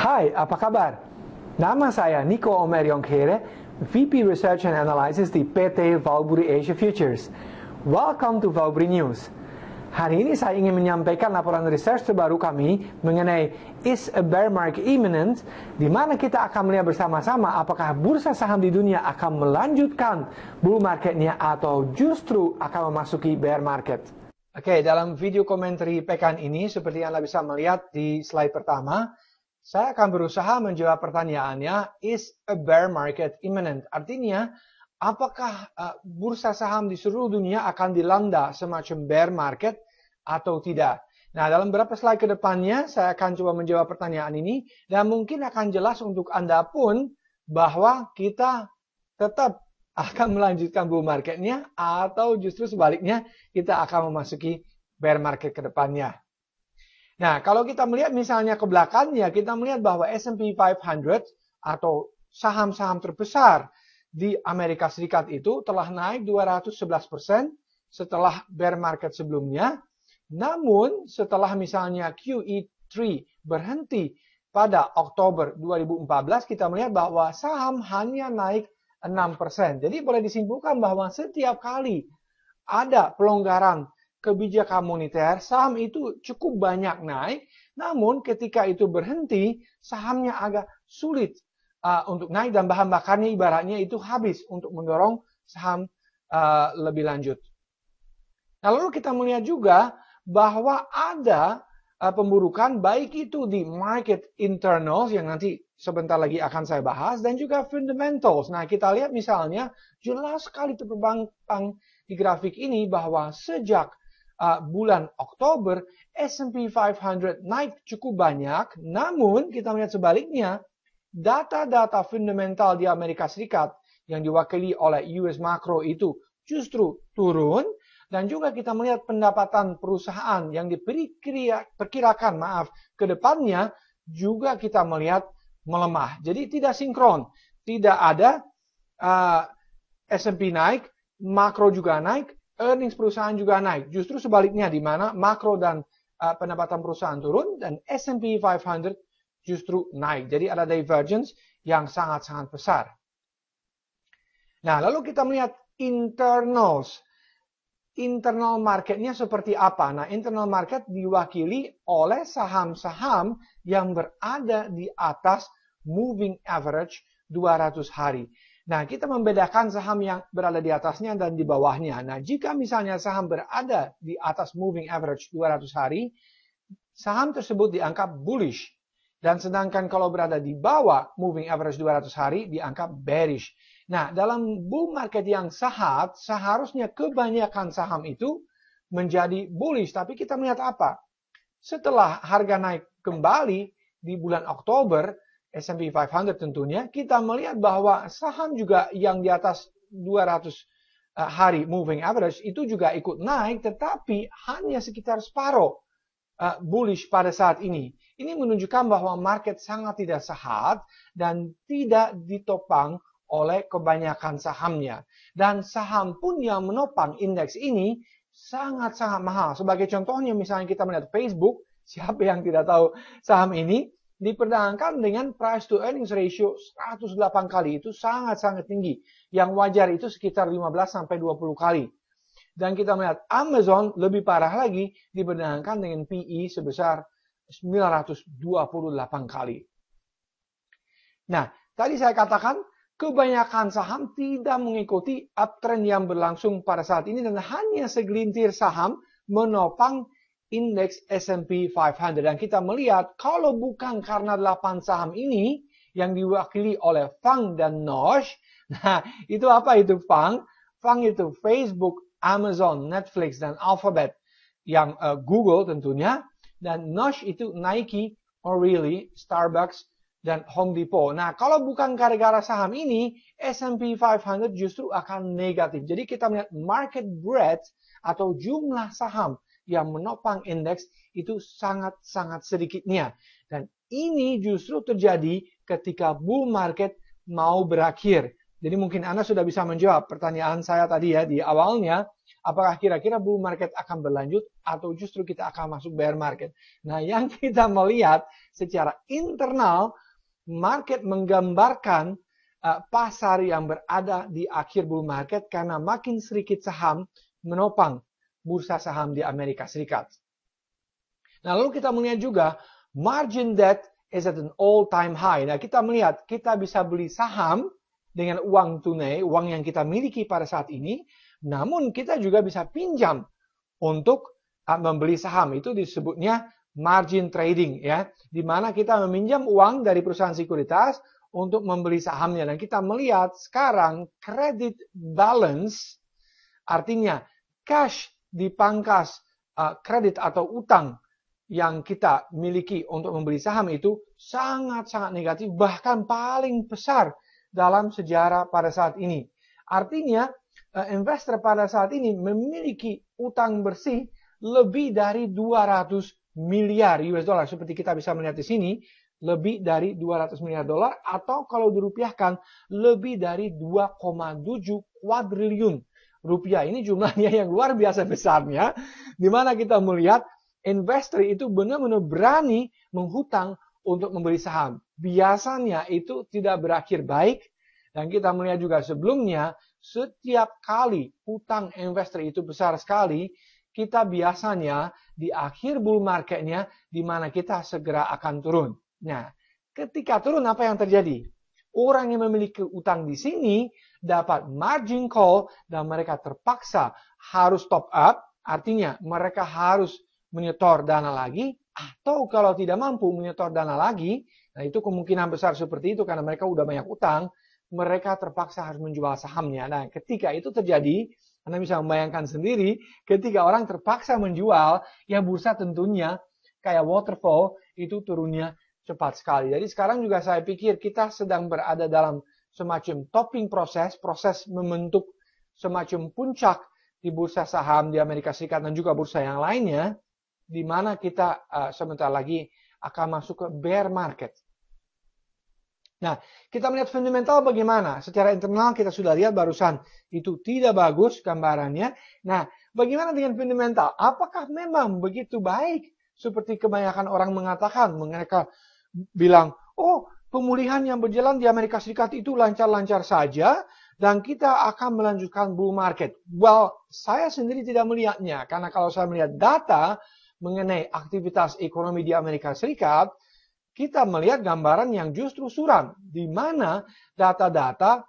Hai, apa kabar? Nama saya Nico Omeriongkere, VP Research and Analysis di PT Valburi Asia Futures. Welcome to Valburi News. Hari ini saya ingin menyampaikan laporan research terbaru kami mengenai Is a Bear Market Imminent, di mana kita akan melihat bersama-sama apakah bursa saham di dunia akan melanjutkan bull marketnya atau justru akan memasuki bear market. Oke, dalam video komentari pekan ini, seperti yang Anda bisa melihat di slide pertama, saya akan berusaha menjawab pertanyaannya, is a bear market imminent? Artinya, apakah bursa saham di seluruh dunia akan dilanda semacam bear market atau tidak? Nah, dalam beberapa slide ke depannya, saya akan coba menjawab pertanyaan ini, dan mungkin akan jelas untuk Anda pun bahwa kita tetap akan melanjutkan bull marketnya, atau justru sebaliknya, kita akan memasuki bear market ke depannya. Nah, kalau kita melihat misalnya ke belakangnya, kita melihat bahwa S&P 500 atau saham-saham terbesar di Amerika Serikat itu telah naik 211% setelah bear market sebelumnya. Namun, setelah misalnya QE3 berhenti pada Oktober 2014, kita melihat bahwa saham hanya naik 6%. Jadi boleh disimpulkan bahwa setiap kali ada pelonggaran kebijakan moneter, saham itu cukup banyak naik, namun ketika itu berhenti, sahamnya agak sulit untuk naik dan bahan bakarnya ibaratnya itu habis untuk mendorong saham lebih lanjut. Nah, lalu kita melihat juga bahwa ada pemburukan baik itu di market internals yang nanti sebentar lagi akan saya bahas dan juga fundamentals. Nah, kita lihat misalnya jelas sekali terbang di grafik ini bahwa sejak bulan Oktober, S&P 500 naik cukup banyak, namun kita melihat sebaliknya, data-data fundamental di Amerika Serikat yang diwakili oleh US Macro itu justru turun, dan juga kita melihat pendapatan perusahaan yang diperkirakan, ke depannya juga kita melihat melemah. Jadi tidak sinkron, tidak ada S&P naik, Macro juga naik, earnings perusahaan juga naik. Justru sebaliknya di mana makro dan pendapatan perusahaan turun dan S&P 500 justru naik. Jadi ada divergence yang sangat-sangat besar. Nah, lalu kita melihat internals. Internal marketnya seperti apa? Nah, internal market diwakili oleh saham-saham yang berada di atas moving average 200 hari. Nah, kita membedakan saham yang berada di atasnya dan di bawahnya. Nah, jika misalnya saham berada di atas moving average 200 hari, saham tersebut dianggap bullish. Dan sedangkan kalau berada di bawah moving average 200 hari, dianggap bearish. Nah, dalam bull market yang sehat, seharusnya kebanyakan saham itu menjadi bullish. Tapi kita melihat apa? Setelah harga naik kembali di bulan Oktober, S&P 500 tentunya, kita melihat bahwa saham juga yang di atas 200 hari moving average itu juga ikut naik, tetapi hanya sekitar separuh bullish pada saat ini. Ini menunjukkan bahwa market sangat tidak sehat dan tidak ditopang oleh kebanyakan sahamnya. Dan saham pun yang menopang indeks ini sangat-sangat mahal. Sebagai contohnya misalnya kita melihat Facebook, siapa yang tidak tahu saham ini, diperdagangkan dengan price to earnings ratio 108 kali. Itu sangat-sangat tinggi. Yang wajar itu sekitar 15-20 kali. Dan kita melihat Amazon lebih parah lagi, diperdagangkan dengan PE sebesar 928 kali. Nah, tadi saya katakan kebanyakan saham tidak mengikuti uptrend yang berlangsung pada saat ini dan hanya segelintir saham menopang indeks S&P 500. Dan kita melihat kalau bukan karena 8 saham ini yang diwakili oleh FANG dan NOSH. Nah, itu apa itu FANG? FANG itu Facebook, Amazon, Netflix, dan Alphabet. Yang Google tentunya. Dan NOSH itu Nike, O'Reilly, Starbucks, dan Home Depot. Nah, kalau bukan gara-gara saham ini, S&P 500 justru akan negatif. Jadi kita melihat market breadth atau jumlah saham yang menopang indeks itu sangat-sangat sedikitnya. Dan ini justru terjadi ketika bull market mau berakhir. Jadi mungkin Anda sudah bisa menjawab pertanyaan saya tadi ya di awalnya. Apakah kira-kira bull market akan berlanjut atau justru kita akan masuk bear market? Nah, yang kita melihat secara internal, market menggambarkan pasar yang berada di akhir bull market karena makin sedikit saham menopang bursa saham di Amerika Serikat. Nah, lalu kita melihat juga margin debt is at an all-time high. Nah, kita melihat kita bisa beli saham dengan uang tunai, uang yang kita miliki pada saat ini, namun kita juga bisa pinjam untuk membeli saham. Itu disebutnya margin trading, ya, di mana kita meminjam uang dari perusahaan sekuritas untuk membeli sahamnya. Dan kita melihat sekarang credit balance, artinya cash dipangkas kredit atau utang yang kita miliki untuk membeli saham itu sangat-sangat negatif, bahkan paling besar dalam sejarah pada saat ini. Artinya, investor pada saat ini memiliki utang bersih lebih dari 200 miliar US dollar. Seperti kita bisa melihat di sini, lebih dari 200 miliar dolar, atau kalau dirupiahkan, lebih dari 2,7 kuadriliun rupiah. Ini jumlahnya yang luar biasa besarnya, di mana kita melihat investor itu benar-benar berani menghutang untuk membeli saham. Biasanya itu tidak berakhir baik, dan kita melihat juga sebelumnya setiap kali hutang investor itu besar sekali, kita biasanya di akhir bull marketnya di mana kita segera akan turun. Nah, ketika turun apa yang terjadi? Orang yang memiliki utang di sini dapat margin call dan mereka terpaksa harus top up, artinya mereka harus menyetor dana lagi, atau kalau tidak mampu menyetor dana lagi, nah itu kemungkinan besar seperti itu karena mereka udah banyak utang, mereka terpaksa harus menjual sahamnya. Nah, ketika itu terjadi, Anda bisa membayangkan sendiri, ketika orang terpaksa menjual, ya bursa tentunya kayak waterfall, itu turunnya cepat sekali. Jadi sekarang juga saya pikir kita sedang berada dalam semacam topping proses membentuk semacam puncak di bursa saham di Amerika Serikat dan juga bursa yang lainnya, di mana kita sebentar lagi akan masuk ke bear market. Nah, kita melihat fundamental bagaimana. Secara internal kita sudah lihat barusan itu tidak bagus gambarannya. Nah, bagaimana dengan fundamental? Apakah memang begitu baik seperti kebanyakan orang mengatakan? Mereka bilang, oh, pemulihan yang berjalan di Amerika Serikat itu lancar-lancar saja dan kita akan melanjutkan bull market. Well, saya sendiri tidak melihatnya karena kalau saya melihat data mengenai aktivitas ekonomi di Amerika Serikat, kita melihat gambaran yang justru suram, di mana data-data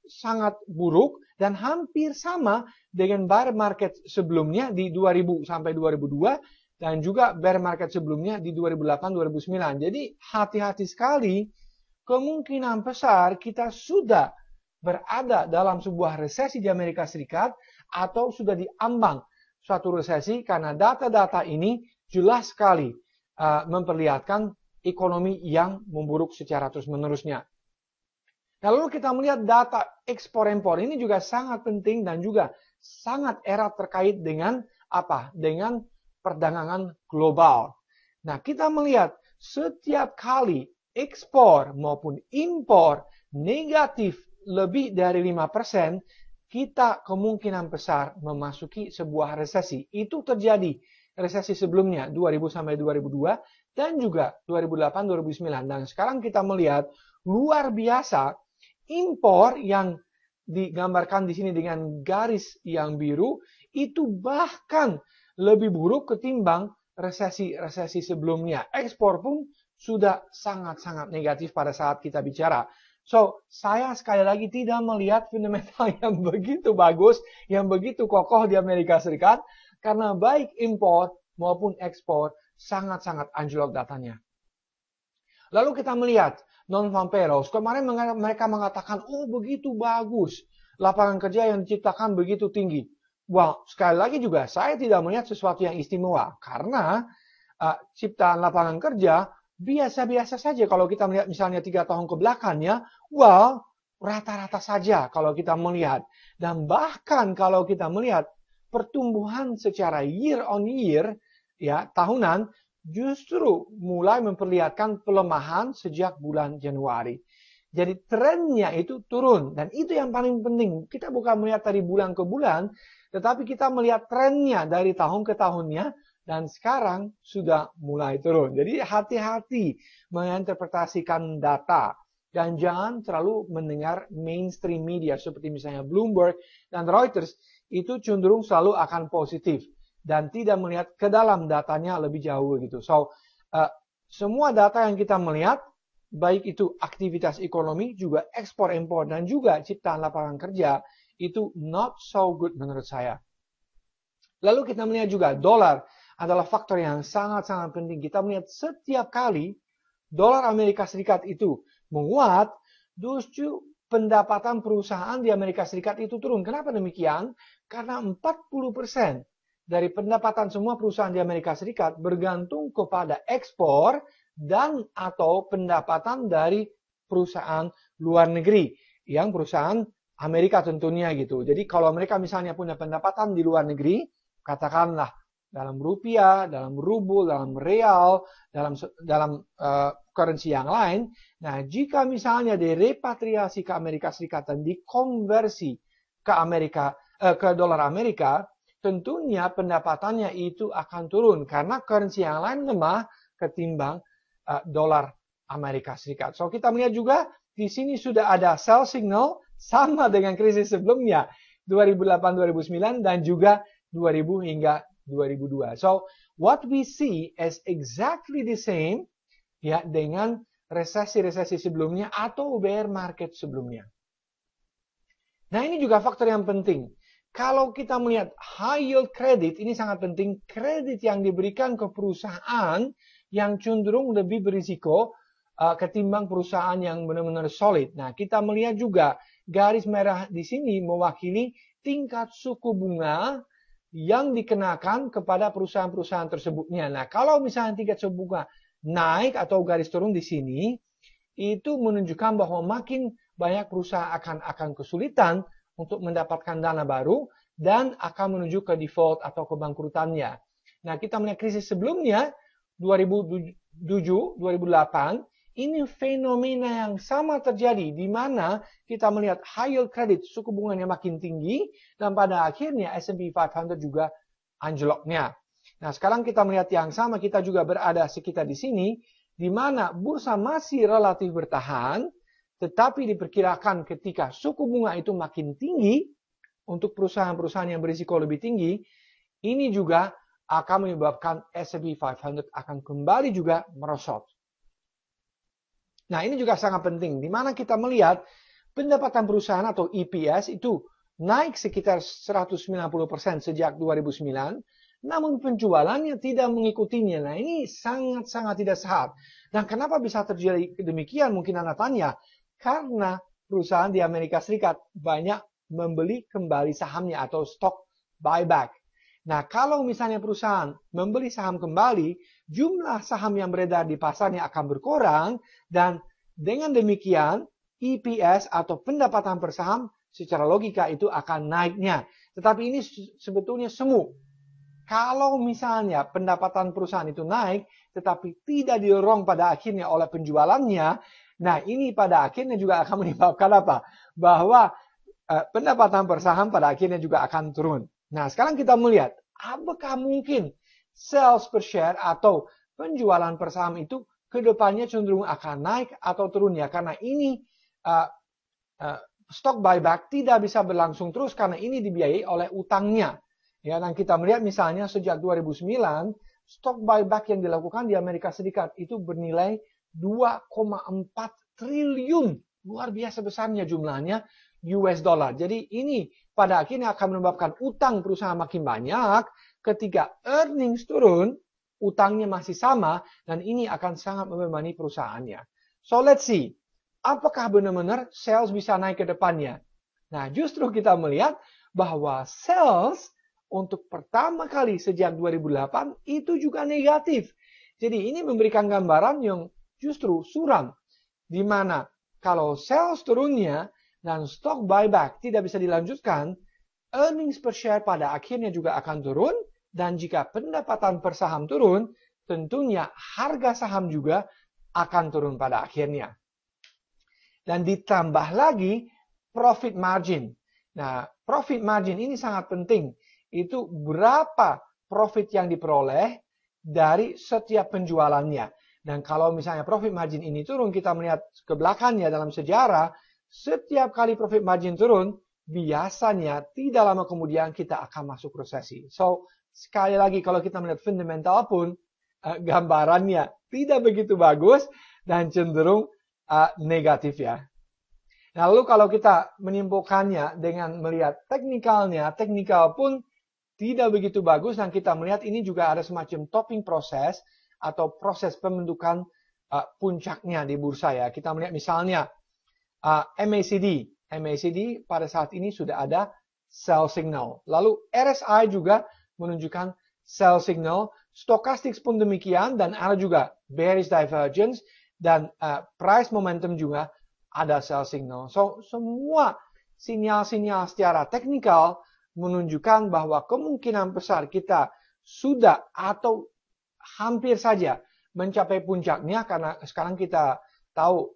sangat buruk dan hampir sama dengan bear market sebelumnya di 2000 sampai 2002 dan juga bear market sebelumnya di 2008-2009. Jadi hati-hati sekali, kemungkinan besar kita sudah berada dalam sebuah resesi di Amerika Serikat atau sudah diambang suatu resesi karena data-data ini jelas sekali memperlihatkan ekonomi yang memburuk secara terus-menerusnya. Nah, lalu kita melihat data ekspor-impor ini juga sangat penting dan juga sangat erat terkait dengan apa? Dengan perdagangan global. Nah, kita melihat setiap kali ekspor maupun impor negatif lebih dari 5%, kita kemungkinan besar memasuki sebuah resesi. Itu terjadi resesi sebelumnya 2000 sampai 2002 dan juga 2008-2009. Dan sekarang kita melihat luar biasa impor yang digambarkan di sini dengan garis yang biru itu bahkan lebih buruk ketimbang resesi-resesi sebelumnya. Ekspor pun sudah sangat-sangat negatif pada saat kita bicara. So, saya sekali lagi tidak melihat fundamental yang begitu bagus, yang begitu kokoh di Amerika Serikat, karena baik impor maupun ekspor sangat-sangat anjlok datanya. Lalu kita melihat non-farm payrolls. Kemarin mereka mengatakan, oh begitu bagus, lapangan kerja yang diciptakan begitu tinggi. Well, sekali lagi juga saya tidak melihat sesuatu yang istimewa, karena ciptaan lapangan kerja biasa-biasa saja kalau kita melihat misalnya 3 tahun ke belakangnya, well, rata-rata saja kalau kita melihat. Dan bahkan kalau kita melihat pertumbuhan secara year on year, ya, tahunan, justru mulai memperlihatkan pelemahan sejak bulan Januari. Jadi trennya itu turun. Dan itu yang paling penting. Kita bukan melihat dari bulan ke bulan, tetapi kita melihat trennya dari tahun ke tahunnya. Dan sekarang sudah mulai turun. Jadi hati-hati menginterpretasikan data. Dan jangan terlalu mendengar mainstream media seperti misalnya Bloomberg dan Reuters. Itu cenderung selalu akan positif. Dan tidak melihat ke dalam datanya lebih jauh gitu. So, semua data yang kita melihat, baik itu aktivitas ekonomi, juga ekspor impor, dan juga ciptaan lapangan kerja, itu not so good menurut saya. Lalu kita melihat juga dolar adalah faktor yang sangat-sangat penting. Kita melihat setiap kali dolar Amerika Serikat itu menguat, justru pendapatan perusahaan di Amerika Serikat itu turun. Kenapa demikian? Karena 40% dari pendapatan semua perusahaan di Amerika Serikat bergantung kepada ekspor dan atau pendapatan dari perusahaan luar negeri. Yang perusahaan Amerika tentunya gitu. Jadi kalau mereka misalnya punya pendapatan di luar negeri, katakanlah dalam rupiah, dalam rubel, dalam real, dalam currency yang lain. Nah, jika misalnya direpatriasi ke Amerika Serikat dan dikonversi ke dolar Amerika, tentunya pendapatannya itu akan turun karena currency yang lain lemah ketimbang dolar Amerika Serikat. So kita melihat juga di sini sudah ada sell signal sama dengan krisis sebelumnya 2008-2009 dan juga 2000 hingga 2002. So what we see is exactly the same ya dengan resesi-resesi sebelumnya atau bear market sebelumnya. Nah, ini juga faktor yang penting. Kalau kita melihat high yield credit, ini sangat penting. Kredit yang diberikan ke perusahaan yang cenderung lebih berisiko ketimbang perusahaan yang benar-benar solid. Nah, kita melihat juga garis merah di sini mewakili tingkat suku bunga yang dikenakan kepada perusahaan-perusahaan tersebutnya. Nah, kalau misalnya tingkat suku bunga naik atau garis turun di sini, itu menunjukkan bahwa makin banyak perusahaan akan kesulitan untuk mendapatkan dana baru dan akan menuju ke default atau kebangkrutannya. Nah, kita melihat krisis sebelumnya 2007, 2008, ini fenomena yang sama terjadi di mana kita melihat high yield credit suku bunganya makin tinggi dan pada akhirnya S&P 500 juga anjloknya. Nah, sekarang kita melihat yang sama, kita juga berada sekitar di sini di mana bursa masih relatif bertahan. Tetapi diperkirakan ketika suku bunga itu makin tinggi untuk perusahaan-perusahaan yang berisiko lebih tinggi, ini juga akan menyebabkan S&P 500 akan kembali juga merosot. Nah, ini juga sangat penting, di mana kita melihat pendapatan perusahaan atau EPS itu naik sekitar 190% sejak 2009, namun penjualannya tidak mengikutinya. Nah, ini sangat-sangat tidak sehat. Dan kenapa bisa terjadi demikian? Mungkin Anda tanya, karena perusahaan di Amerika Serikat banyak membeli kembali sahamnya atau stock buyback. Nah, kalau misalnya perusahaan membeli saham kembali, jumlah saham yang beredar di pasarnya akan berkurang dan dengan demikian EPS atau pendapatan per saham secara logika itu akan naiknya. Tetapi ini sebetulnya semu. Kalau misalnya pendapatan perusahaan itu naik, tetapi tidak didorong pada akhirnya oleh penjualannya, nah ini pada akhirnya juga akan menyebabkan apa? Bahwa pendapatan per saham pada akhirnya juga akan turun. Nah sekarang kita melihat, apakah mungkin sales per share atau penjualan per saham itu kedepannya cenderung akan naik atau turun ya? Karena ini stock buyback tidak bisa berlangsung terus karena ini dibiayai oleh utangnya. Ya, dan kita melihat misalnya sejak 2009, stock buyback yang dilakukan di Amerika Serikat itu bernilai 2,4 triliun. Luar biasa besarnya jumlahnya US dollar. Jadi ini pada akhirnya akan menyebabkan utang perusahaan makin banyak. Ketika earnings turun, utangnya masih sama dan ini akan sangat membebani perusahaannya. So let's see, apakah benar-benar sales bisa naik ke depannya? Nah, justru kita melihat bahwa sales untuk pertama kali sejak 2008 itu juga negatif. Jadi ini memberikan gambaran yang justru suram. Di mana kalau sales turunnya dan stock buyback tidak bisa dilanjutkan, earnings per share pada akhirnya juga akan turun. Dan jika pendapatan per saham turun, tentunya harga saham juga akan turun pada akhirnya. Dan ditambah lagi profit margin. Nah, profit margin ini sangat penting. Itu berapa profit yang diperoleh dari setiap penjualannya. Dan kalau misalnya profit margin ini turun, kita melihat ke belakangnya dalam sejarah, setiap kali profit margin turun, biasanya tidak lama kemudian kita akan masuk resesi. So, sekali lagi kalau kita melihat fundamental pun, gambarannya tidak begitu bagus dan cenderung negatif ya. Nah, lalu kalau kita menyimpulkannya dengan melihat teknikalnya, teknikal pun tidak begitu bagus dan kita melihat ini juga ada semacam topping proses atau proses pembentukan puncaknya di bursa ya. Kita melihat misalnya MACD. MACD pada saat ini sudah ada sell signal. Lalu RSI juga menunjukkan sell signal. Stochastics pun demikian dan ada juga bearish divergence dan price momentum juga ada sell signal. So, semua sinyal-sinyal secara teknikal menunjukkan bahwa kemungkinan besar kita sudah atau hampir saja mencapai puncaknya karena sekarang kita tahu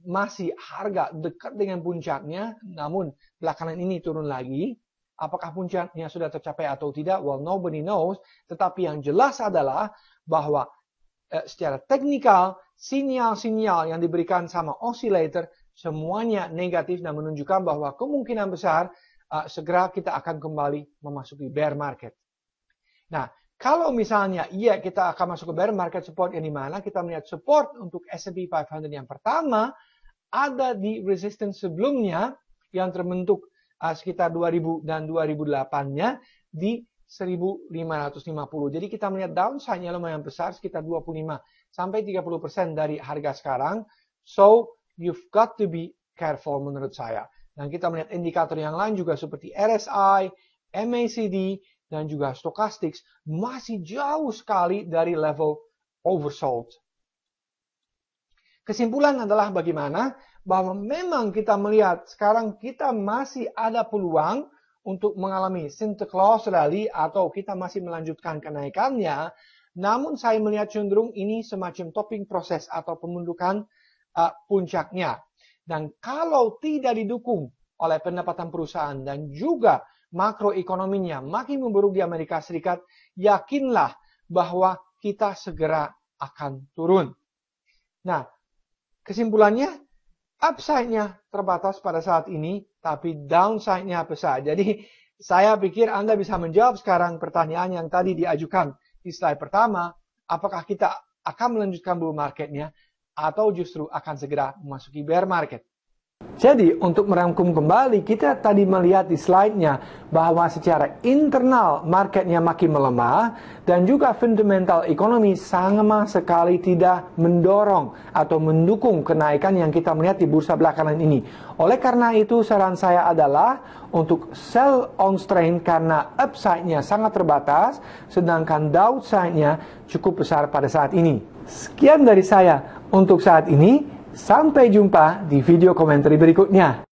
masih harga dekat dengan puncaknya, namun belakangan ini turun lagi. Apakah puncaknya sudah tercapai atau tidak? Well, nobody knows. Tetapi yang jelas adalah bahwa secara teknikal, sinyal-sinyal yang diberikan sama oscillator semuanya negatif dan menunjukkan bahwa kemungkinan besar segera kita akan kembali memasuki bear market. Nah, kalau misalnya iya kita akan masuk ke bear market, support yang di mana kita melihat support untuk S&P 500 yang pertama ada di resistance sebelumnya yang terbentuk sekitar 2000 dan 2008-nya di 1550. Jadi kita melihat downside-nya lumayan besar, sekitar 25 sampai 30% dari harga sekarang. So, you've got to be careful menurut saya. Dan kita melihat indikator yang lain juga seperti RSI, MACD, dan juga stochastics masih jauh sekali dari level oversold. Kesimpulan adalah bagaimana? Bahwa memang kita melihat sekarang kita masih ada peluang untuk mengalami Santa Claus rally atau kita masih melanjutkan kenaikannya. Namun saya melihat cenderung ini semacam topping proses atau pembentukan puncaknya. Dan kalau tidak didukung oleh pendapatan perusahaan dan juga makroekonominya makin memburuk di Amerika Serikat, yakinlah bahwa kita segera akan turun. Nah, kesimpulannya, upside-nya terbatas pada saat ini, tapi downside-nya besar. Jadi, saya pikir Anda bisa menjawab sekarang pertanyaan yang tadi diajukan di slide pertama, apakah kita akan melanjutkan bull market-nya atau justru akan segera memasuki bear market. Jadi, untuk merangkum kembali, kita tadi melihat di slide-nya bahwa secara internal marketnya makin melemah dan juga fundamental ekonomi sama sekali tidak mendorong atau mendukung kenaikan yang kita melihat di bursa belakangan ini. Oleh karena itu, saran saya adalah untuk sell on strength karena upside-nya sangat terbatas, sedangkan downside-nya cukup besar pada saat ini. Sekian dari saya untuk saat ini. Sampai jumpa di video komentar berikutnya.